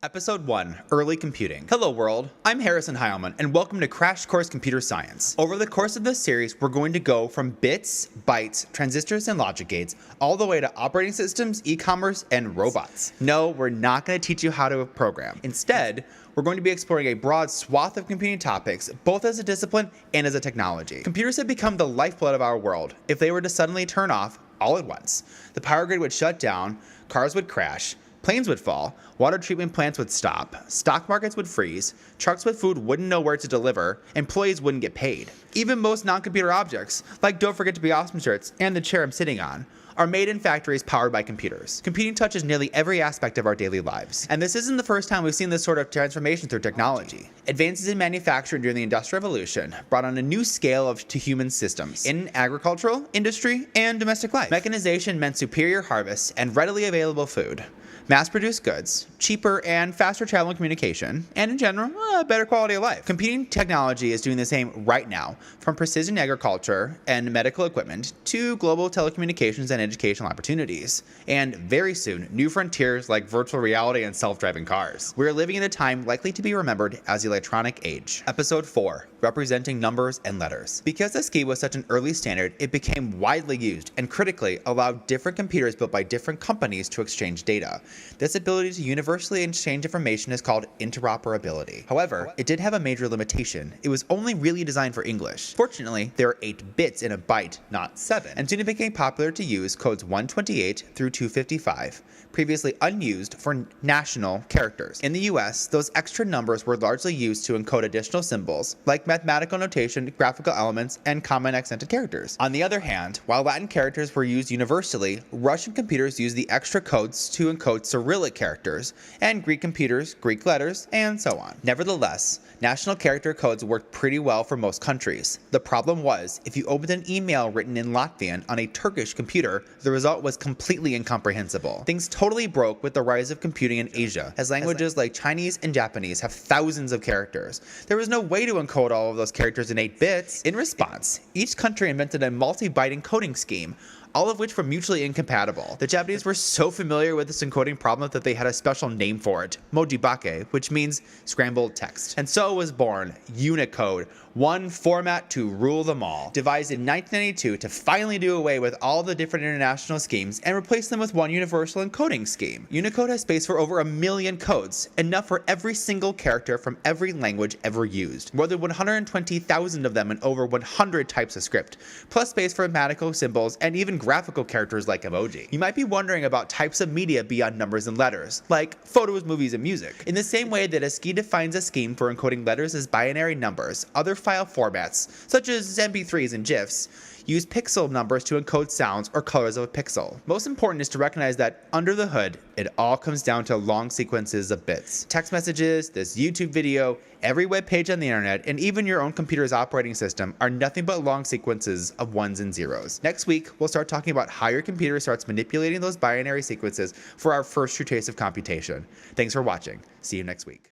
Episode 1, Early Computing. Hello world, I'm Harrison Heilman, and welcome to Crash Course Computer Science. Over the course of this series, we're going to go from bits, bytes, transistors, and logic gates, all the way to operating systems, e-commerce, and robots. No, we're not going to teach you how to program. Instead, we're going to be exploring a broad swath of computing topics, both as a discipline and as a technology. Computers have become the lifeblood of our world. If they were to suddenly turn off, all at once, the power grid would shut down, cars would crash, planes would fall, water treatment plants would stop, stock markets would freeze, trucks with food wouldn't know where to deliver, employees wouldn't get paid. Even most non-computer objects, like Don't Forget to Be Awesome shirts and the chair I'm sitting on, are made in factories powered by computers. Computing touches nearly every aspect of our daily lives. And this isn't the first time we've seen this sort of transformation through technology. Advances in manufacturing during the Industrial Revolution brought on a new scale to human systems in agricultural, industry, and domestic life. Mechanization meant superior harvests and readily available food, mass-produced goods, cheaper and faster travel and communication, and in general, a better quality of life. Computing technology is doing the same right now, from precision agriculture and medical equipment to global telecommunications and educational opportunities, and very soon, new frontiers like virtual reality and self-driving cars. We're living in a time likely to be remembered as the electronic age. Episode 4, Representing Numbers and Letters. Because ASCII was such an early standard, it became widely used and critically allowed different computers built by different companies to exchange data. This ability to universally exchange information is called interoperability. However, it did have a major limitation. It was only really designed for English. Fortunately, there are 8 bits in a byte, not 7, and soon it became popular to use codes 128 through 255, previously unused for national characters. In the US, those extra numbers were largely used to encode additional symbols, like mathematical notation, graphical elements, and common accented characters. On the other hand, while Latin characters were used universally, Russian computers used the extra codes to encode Cyrillic characters, and Greek computers, Greek letters, and so on. Nevertheless, national character codes worked pretty well for most countries. The problem was, if you opened an email written in Latvian on a Turkish computer, the result was completely incomprehensible. Things totally broke with the rise of computing in Asia, as languages like Chinese and Japanese have thousands of characters. There was no way to encode all of those characters in 8 bits. In response, each country invented a multi-byte encoding scheme, all of which were mutually incompatible. The Japanese were so familiar with this encoding problem that they had a special name for it, mojibake, which means scrambled text. And so was born Unicode, one format to rule them all, devised in 1992 to finally do away with all the different international schemes and replace them with one universal encoding scheme. Unicode has space for over 1 million codes, enough for every single character from every language ever used, more than 120,000 of them in over 100 types of script, plus space for mathematical symbols and even graphical characters like emoji. You might be wondering about types of media beyond numbers and letters, like photos, movies, and music. In the same way that ASCII defines a scheme for encoding letters as binary numbers, other file formats, such as MP3s and GIFs, use pixel numbers to encode sounds or colors of a pixel. Most important is to recognize that under the hood, it all comes down to long sequences of bits. Text messages, this YouTube video, every web page on the internet, and even your own computer's operating system are nothing but long sequences of ones and zeros. Next week, we'll start talking about how your computer starts manipulating those binary sequences for our first true taste of computation. Thanks for watching. See you next week.